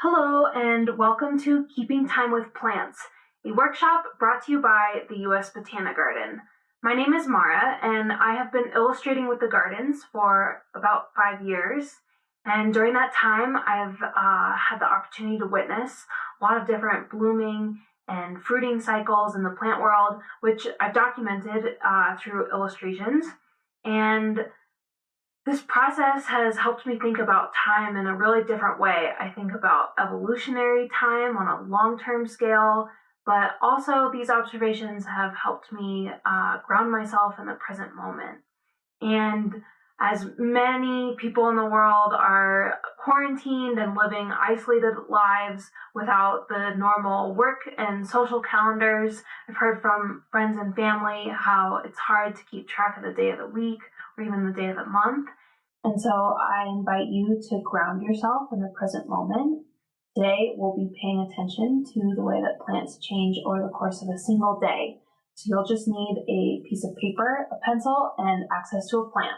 Hello, and welcome to Keeping Time with Plants, a workshop brought to you by the U.S. Botanic Garden. My name is Mara, and I have been illustrating with the gardens for about 5 years. And during that time, I've had the opportunity to witness a lot of different blooming and fruiting cycles in the plant world, which I've documented through illustrations. And this process has helped me think about time in a really different way. I think about evolutionary time on a long term scale, but also these observations have helped me ground myself in the present moment. And as many people in the world are quarantined and living isolated lives without the normal work and social calendars, I've heard from friends and family how it's hard to keep track of the day of the week or even the day of the month. And so I invite you to ground yourself in the present moment. Today, we'll be paying attention to the way that plants change over the course of a single day. So you'll just need a piece of paper, a pencil, and access to a plant.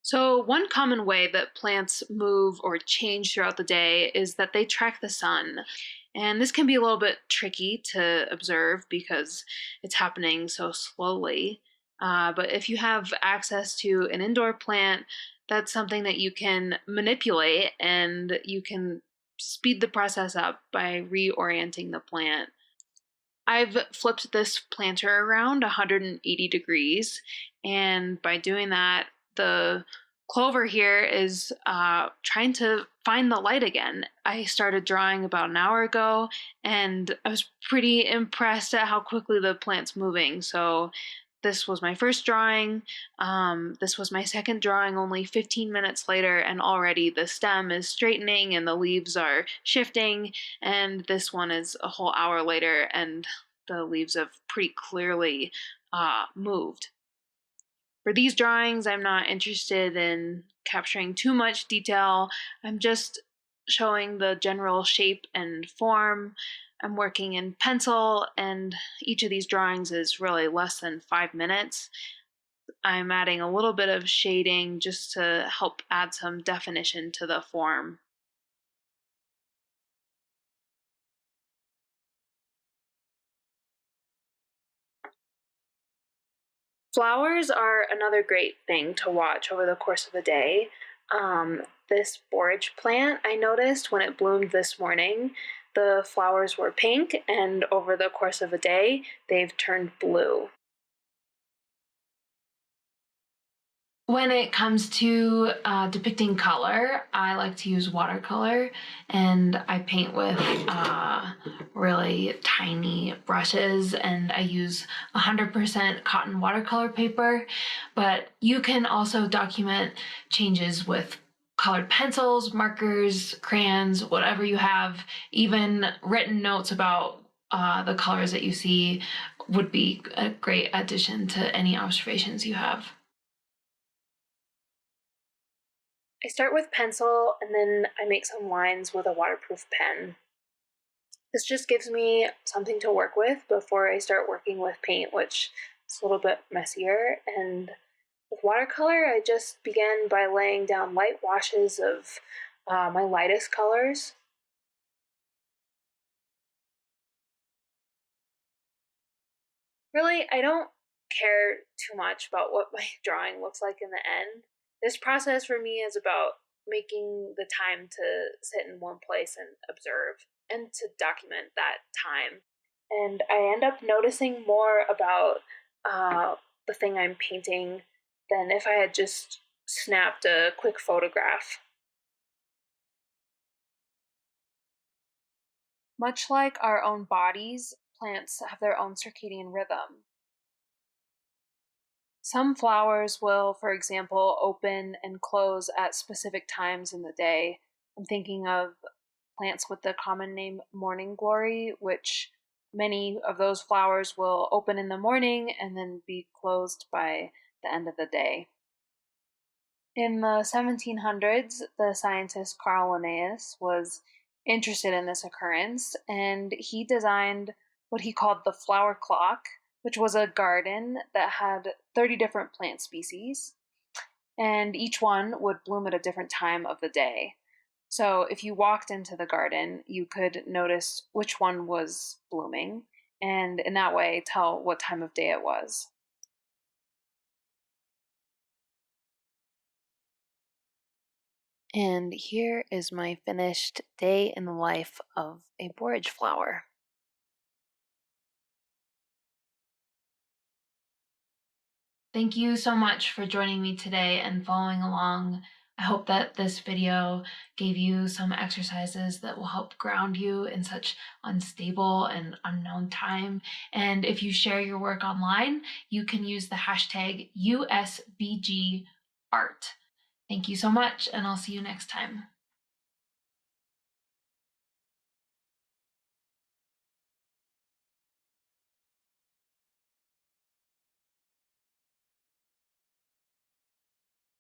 So, one common way that plants move or change throughout the day is that they track the sun. And this can be a little bit tricky to observe because it's happening so slowly. But if you have access to an indoor plant, that's something that you can manipulate and you can speed the process up by reorienting the plant. I've flipped this planter around 180 degrees, and by doing that, the clover here is trying to find the light again. I started drawing about an hour ago, and I was pretty impressed at how quickly the plant's moving. So this was my first drawing. This was my second drawing only 15 minutes later, and already the stem is straightening and the leaves are shifting. And this one is a whole hour later, and the leaves have pretty clearly moved. For these drawings, I'm not interested in capturing too much detail. I'm just showing the general shape and form. I'm working in pencil, and each of these drawings is really less than 5 minutes. I'm adding a little bit of shading just to help add some definition to the form. Flowers are another great thing to watch over the course of a day. This borage plant, I noticed when it bloomed this morning, the flowers were pink, and over the course of a day, they've turned blue. When it comes to depicting color, I like to use watercolor, and I paint with really tiny brushes, and I use 100% cotton watercolor paper. But you can also document changes with colored pencils, markers, crayons, whatever you have. Even written notes about the colors that you see would be a great addition to any observations you have. I start with pencil, and then I make some lines with a waterproof pen. This just gives me something to work with before I start working with paint, which is a little bit messier. And with watercolor, I just begin by laying down light washes of my lightest colors. Really, I don't care too much about what my drawing looks like in the end. This process for me is about making the time to sit in one place and observe and to document that time. And I end up noticing more about the thing I'm painting than if I had just snapped a quick photograph. Much like our own bodies, plants have their own circadian rhythm. Some flowers will, for example, open and close at specific times in the day. I'm thinking of plants with the common name morning glory, which many of those flowers will open in the morning and then be closed by the end of the day. In the 1700s, the scientist Carl Linnaeus was interested in this occurrence, and he designed what he called the flower clock, which was a garden that had 30 different plant species, and each one would bloom at a different time of the day. So if you walked into the garden, you could notice which one was blooming, and in that way tell what time of day it was. And here is my finished day in the life of a borage flower. Thank you so much for joining me today and following along. I hope that this video gave you some exercises that will help ground you in such unstable and unknown time. And if you share your work online, you can use the hashtag USBGArt. Thank you so much, and I'll see you next time.